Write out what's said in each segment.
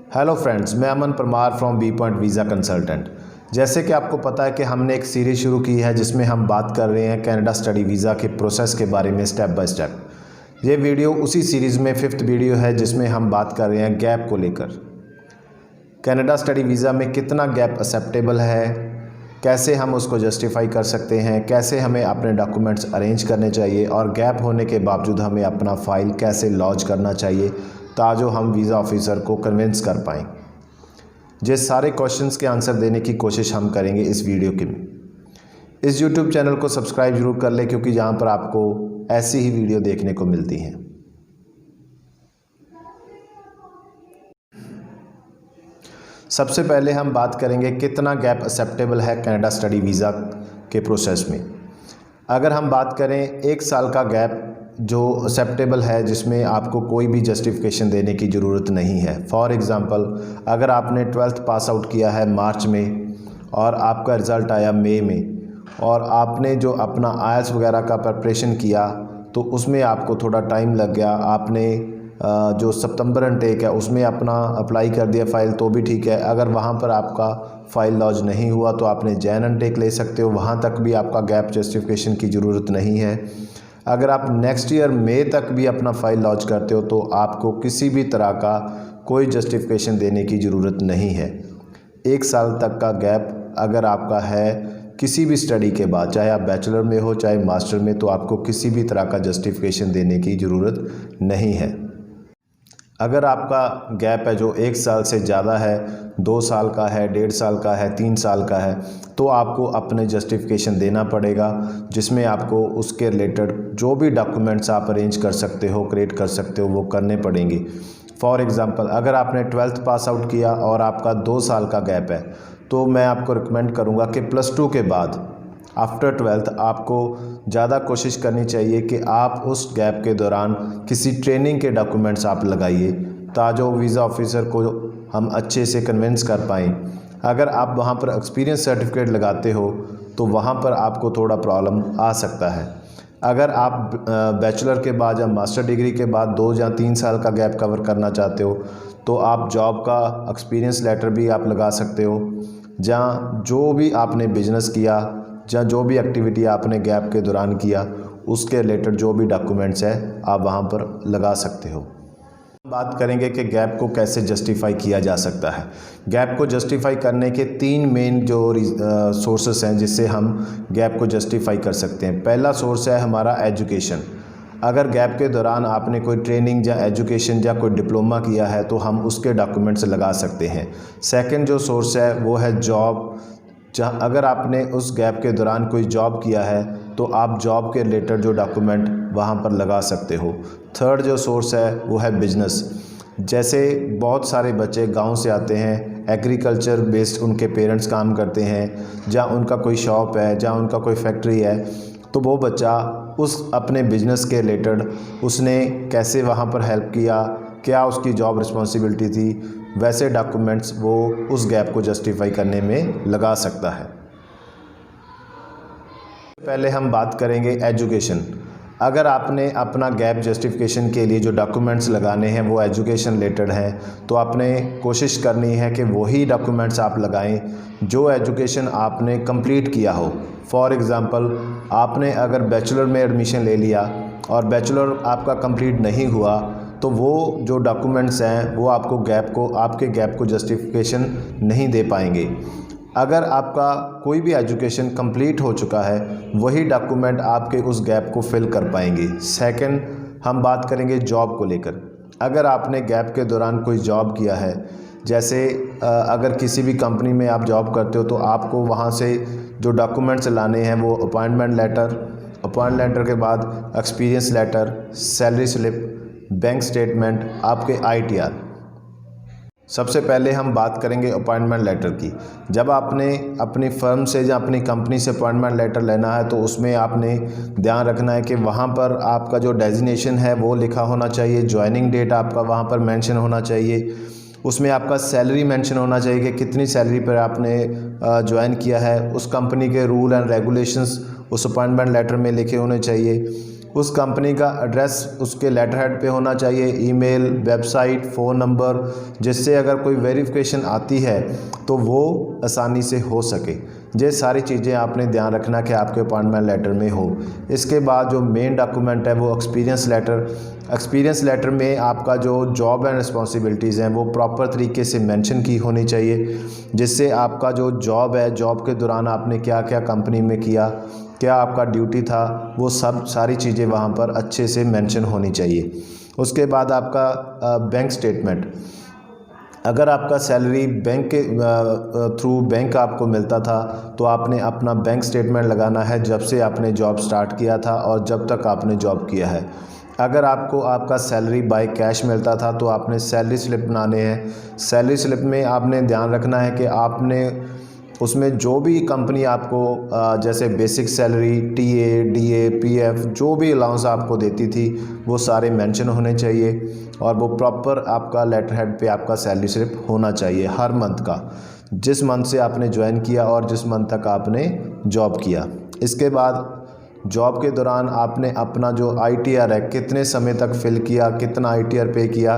Hello friends, मैं Aman Parmar from B point visa consultant. जैसे कि आपको पता है कि हमने एक सीरीज़ शुरू की है जिसमें हम बात कर रहे हैं कनाडा स्टडी वीज़ा के प्रोसेस के बारे में स्टेप बाय स्टेप। ये वीडियो उसी सीरीज़ में 5th वीडियो है जिसमें हम बात कर रहे हैं गैप को लेकर। कनाडा स्टडी वीज़ा में कितना गैप एक्सेप्टेबल है, कैसे हम उसको जस्टिफाई कर सकते हैं, कैसे हमें अपने डॉक्यूमेंट्स अरेंज करने चाहिए और गैप होने के बावजूद हमें अपना फ़ाइल कैसे लॉन्च करना चाहिए ताजो हम वीज़ा ऑफिसर को कन्विंस कर पाएँ। ये सारे क्वेश्चंस के आंसर देने की कोशिश हम करेंगे इस वीडियो के में। इस यूट्यूब चैनल को सब्सक्राइब जरूर कर लें क्योंकि यहाँ पर आपको ऐसी ही वीडियो देखने को मिलती हैं। सबसे पहले हम बात करेंगे कितना गैप एक्सेप्टेबल है कनाडा स्टडी वीज़ा के प्रोसेस में। अगर हम बात करें 1 साल का गैप जो एक्सेप्टेबल है जिसमें आपको कोई भी जस्टिफिकेशन देने की ज़रूरत नहीं है। फॉर एग्ज़ाम्पल, अगर आपने 12th पास आउट किया है मार्च में और आपका रिज़ल्ट आया मई में और आपने जो अपना आईएलटीएस वगैरह का प्रिपरेशन किया तो उसमें आपको थोड़ा टाइम लग गया, आपने जो सितंबर इनटेक है उसमें अपना अप्लाई कर दिया फ़ाइल तो भी ठीक है। अगर वहाँ पर आपका फ़ाइल लॉन्च नहीं हुआ तो आपने जैन इनटेक ले सकते हो, वहाँ तक भी आपका गैप जस्टिफिकेशन की ज़रूरत नहीं है। अगर आप नेक्स्ट ईयर मई तक भी अपना फ़ाइल लॉन्च करते हो तो आपको किसी भी तरह का कोई जस्टिफिकेशन देने की ज़रूरत नहीं है। 1 साल तक का गैप अगर आपका है किसी भी स्टडी के बाद, चाहे आप बैचलर में हो चाहे मास्टर में, तो आपको किसी भी तरह का जस्टिफिकेशन देने की ज़रूरत नहीं है। अगर आपका गैप है जो 1 साल से ज़्यादा है, 2 साल का है, 1.5 साल का है, 3 साल का है, तो आपको अपने जस्टिफिकेशन देना पड़ेगा जिसमें आपको उसके रिलेटेड जो भी डॉक्यूमेंट्स आप अरेंज कर सकते हो, क्रिएट कर सकते हो, वो करने पड़ेंगे। फॉर एग्ज़ाम्पल, अगर आपने 12th पास आउट किया और आपका 2 साल का गैप है तो मैं आपको रिकमेंड करूँगा कि +2 के बाद आफ्टर 12th आपको ज़्यादा कोशिश करनी चाहिए कि आप उस गैप के दौरान किसी ट्रेनिंग के डॉक्यूमेंट्स आप लगाइए ताजो वीज़ा ऑफिसर को हम अच्छे से कन्विंस कर पाएँ। अगर आप वहाँ पर एक्सपीरियंस सर्टिफिकेट लगाते हो तो वहाँ पर आपको थोड़ा प्रॉब्लम आ सकता है। अगर आप बैचलर के बाद या मास्टर डिग्री के बाद 2 या 3 साल का गैप कवर करना चाहते हो तो आप जॉब का एक्सपीरियंस लेटर भी आप लगा सकते हो, जहाँ जो भी आपने बिजनेस किया या जो भी एक्टिविटी आपने गैप के दौरान किया उसके रिलेटेड जो भी डॉक्यूमेंट्स है आप वहाँ पर लगा सकते हो। बात करेंगे कि गैप को कैसे जस्टिफाई किया जा सकता है। गैप को जस्टिफाई करने के 3 मेन जो सोर्सेस हैं जिससे हम गैप को जस्टिफाई कर सकते हैं। पहला सोर्स है हमारा एजुकेशन। अगर गैप के दौरान आपने कोई ट्रेनिंग या एजुकेशन या कोई डिप्लोमा किया है तो हम उसके डॉक्यूमेंट्स लगा सकते हैं। सेकंड जो सोर्स है वो है जॉब। जहाँ अगर आपने उस गैप के दौरान कोई जॉब किया है तो आप जॉब के रिलेटेड जो डॉक्यूमेंट वहाँ पर लगा सकते हो। थर्ड जो सोर्स है वो है बिजनेस। जैसे बहुत सारे बच्चे गांव से आते हैं, एग्रीकल्चर बेस्ड उनके पेरेंट्स काम करते हैं, जहाँ उनका कोई शॉप है, जहाँ उनका कोई फैक्ट्री है, तो वो बच्चा उस अपने बिजनेस के रिलेटेड उसने कैसे वहाँ पर हेल्प किया, क्या उसकी जॉब रिस्पॉन्सिबिलिटी थी, वैसे डॉक्यूमेंट्स वो उस गैप को जस्टिफाई करने में लगा सकता है। पहले हम बात करेंगे एजुकेशन। अगर आपने अपना गैप जस्टिफिकेशन के लिए जो डॉक्यूमेंट्स लगाने हैं वो एजुकेशन रिलेटेड हैं तो आपने कोशिश करनी है कि वही डॉक्यूमेंट्स आप लगाएं जो एजुकेशन आपने कंप्लीट किया हो। फॉर एग्ज़ाम्पल, आपने अगर बैचलर में एडमिशन ले लिया और बैचलर आपका कंप्लीट नहीं हुआ तो वो जो डॉक्यूमेंट्स हैं वो आपके गैप को जस्टिफिकेशन नहीं दे पाएंगे। अगर आपका कोई भी एजुकेशन कंप्लीट हो चुका है वही डॉक्यूमेंट आपके उस गैप को फिल कर पाएंगे। सेकंड, हम बात करेंगे जॉब को लेकर। अगर आपने गैप के दौरान कोई जॉब किया है, जैसे अगर किसी भी कंपनी में आप जॉब करते हो तो आपको वहाँ से जो डॉक्यूमेंट्स लाने हैं वो अपॉइंटमेंट लेटर के बाद experience letter, salary slip, bank statement, आपके ITR। सबसे पहले हम बात करेंगे अपॉइंटमेंट लेटर की। जब आपने अपनी फर्म से या अपनी कंपनी से अपॉइंटमेंट लेटर लेना है तो उसमें आपने ध्यान रखना है कि वहाँ पर आपका जो डेजिग्नेशन है वो लिखा होना चाहिए, ज्वाइनिंग डेट आपका वहाँ पर मेंशन होना चाहिए, उसमें आपका सैलरी मेंशन होना चाहिए कि कितनी सैलरी पर आपने ज्वाइन किया है, उस कंपनी के रूल एंड रेगुलेशंस उस अपॉइंटमेंट लेटर में लिखे होने चाहिए। उस कंपनी का एड्रेस उसके लेटर हेड पे होना चाहिए, ईमेल, वेबसाइट, फ़ोन नंबर, जिससे अगर कोई वेरिफिकेशन आती है तो वो आसानी से हो सके। ये सारी चीज़ें आपने ध्यान रखना कि आपके अपॉइंटमेंट लेटर में हो। इसके बाद जो मेन डॉक्यूमेंट है वो एक्सपीरियंस लेटर। एक्सपीरियंस लेटर में आपका जो जॉब एंड रिस्पॉन्सिबिलिटीज़ हैं वो प्रॉपर तरीके से मेंशन की होनी चाहिए, जिससे आपका जो जॉब है, जॉब के दौरान आपने क्या क्या कंपनी में किया, क्या आपका ड्यूटी था, वो सब सारी चीज़ें वहाँ पर अच्छे से मेंशन होनी चाहिए। उसके बाद आपका बैंक स्टेटमेंट। अगर आपका सैलरी बैंक के थ्रू बैंक आपको मिलता था तो आपने अपना बैंक स्टेटमेंट लगाना है, जब से आपने जॉब स्टार्ट किया था और जब तक आपने जॉब किया है। अगर आपको आपका सैलरी बाय कैश मिलता था तो आपने सैलरी स्लिप बनाने हैं। सैलरी स्लिप में आपने ध्यान रखना है कि आपने उसमें जो भी कंपनी आपको जैसे basic salary, TA, DA, PF, जो भी अलाउंस आपको देती थी वो सारे मेंशन होने चाहिए और वो प्रॉपर आपका लेटर हेड पे आपका सैलरी स्लिप होना चाहिए हर मंथ का, जिस मंथ से आपने ज्वाइन किया और जिस मंथ तक आपने जॉब किया। इसके बाद जॉब के दौरान आपने अपना जो आईटीआर है, कितने समय तक फिल किया, कितना आईटीआर पे किया,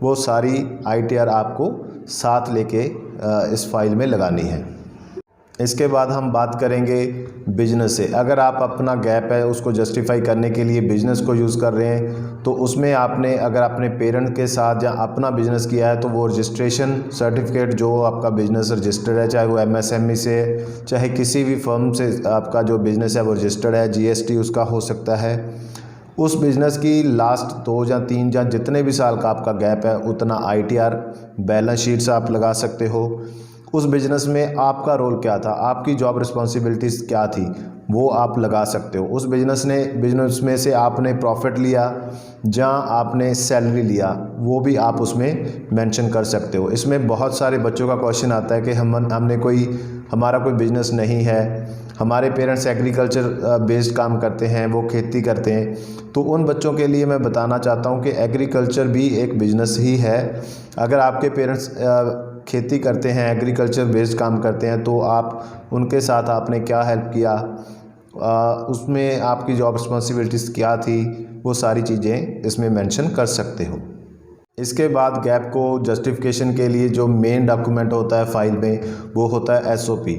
वो सारी आईटीआर आपको साथ लेके इस फाइल में लगानी है। इसके बाद हम बात करेंगे बिजनेस से। अगर आप अपना गैप है उसको जस्टिफाई करने के लिए बिज़नेस को यूज़ कर रहे हैं तो उसमें आपने अगर अपने पेरेंट के साथ या अपना बिज़नेस किया है तो वो रजिस्ट्रेशन सर्टिफिकेट जो आपका बिज़नेस रजिस्टर्ड है, चाहे वो एमएसएमई से है, चाहे किसी भी फर्म से आपका जो बिज़नेस है वो रजिस्टर्ड है, जीएसटी उसका हो सकता है, उस बिज़नेस की लास्ट 2 या 3 या जितने भी साल का आपका गैप है उतना आईटीआर, बैलेंस शीट्स आप लगा सकते हो। उस बिज़नेस में आपका रोल क्या था, आपकी जॉब रिस्पॉन्सिबिलिटीज़ क्या थी, वो आप लगा सकते हो। उस बिज़नेस में से आपने प्रॉफिट लिया, जहाँ आपने सैलरी लिया, वो भी आप उसमें मेंशन कर सकते हो। इसमें बहुत सारे बच्चों का क्वेश्चन आता है कि हमारा कोई बिज़नेस नहीं है, हमारे पेरेंट्स एग्रीकल्चर बेस्ड काम करते हैं, वो खेती करते हैं, तो उन बच्चों के लिए मैं बताना चाहता हूँ कि एग्रीकल्चर भी एक बिज़नेस ही है। अगर आपके पेरेंट्स खेती करते हैं, एग्रीकल्चर बेस्ड काम करते हैं, तो आप उनके साथ आपने क्या हेल्प किया, उसमें आपकी जॉब रिस्पॉन्सिबिलिटीज़ क्या थी, वो सारी चीज़ें इसमें मेंशन कर सकते हो। इसके बाद गैप को जस्टिफिकेशन के लिए जो मेन डॉक्यूमेंट होता है फाइल में वो होता है एसओपी।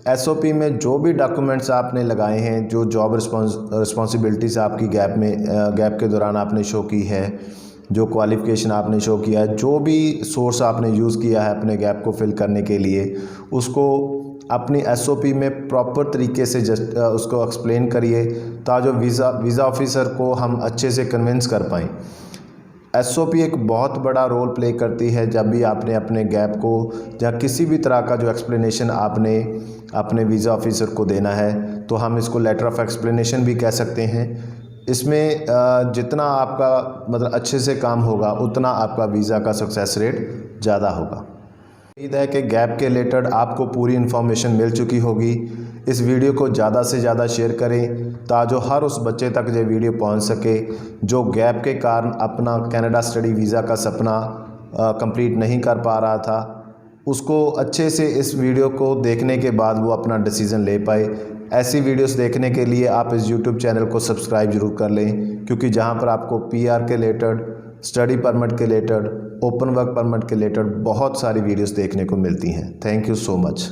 एसओपी में जो भी डॉक्यूमेंट्स आपने लगाए हैं, जो जॉब रिस्पॉन्सिबिलिटीज़ आपकी गैप के दौरान आपने शो की है, जो क्वालिफ़िकेशन आपने शो किया है, जो भी सोर्स आपने यूज़ किया है अपने गैप को फिल करने के लिए, उसको अपनी एसओपी में प्रॉपर तरीके से उसको एक्सप्लेन करिए ताकि वीज़ा ऑफिसर को हम अच्छे से कन्विंस कर पाएँ। एसओपी एक बहुत बड़ा रोल प्ले करती है जब भी आपने अपने गैप को या किसी भी तरह का जो एक्सप्लेनेशन आपने अपने वीज़ा ऑफिसर को देना है, तो हम इसको लेटर ऑफ एक्सप्लेनेशन भी कह सकते हैं। इसमें जितना आपका मतलब अच्छे से काम होगा उतना आपका वीज़ा का सक्सेस रेट ज़्यादा होगा। उम्मीद है कि गैप के रिलेटेड आपको पूरी इन्फॉर्मेशन मिल चुकी होगी। इस वीडियो को ज़्यादा से ज़्यादा शेयर करें ताकि हर उस बच्चे तक ये वीडियो पहुंच सके जो गैप के कारण अपना कनाडा स्टडी वीज़ा का सपना कंप्लीट नहीं कर पा रहा था। उसको अच्छे से इस वीडियो को देखने के बाद वो अपना डिसीज़न ले पाए। ऐसी वीडियोस देखने के लिए आप इस यूट्यूब चैनल को सब्सक्राइब ज़रूर कर लें, क्योंकि जहाँ पर आपको पीआर के रिलेटेड, स्टडी परमिट के रिलेटेड, ओपन वर्क परमिट के रिलेटेड बहुत सारी वीडियोस देखने को मिलती हैं। Thank you so much.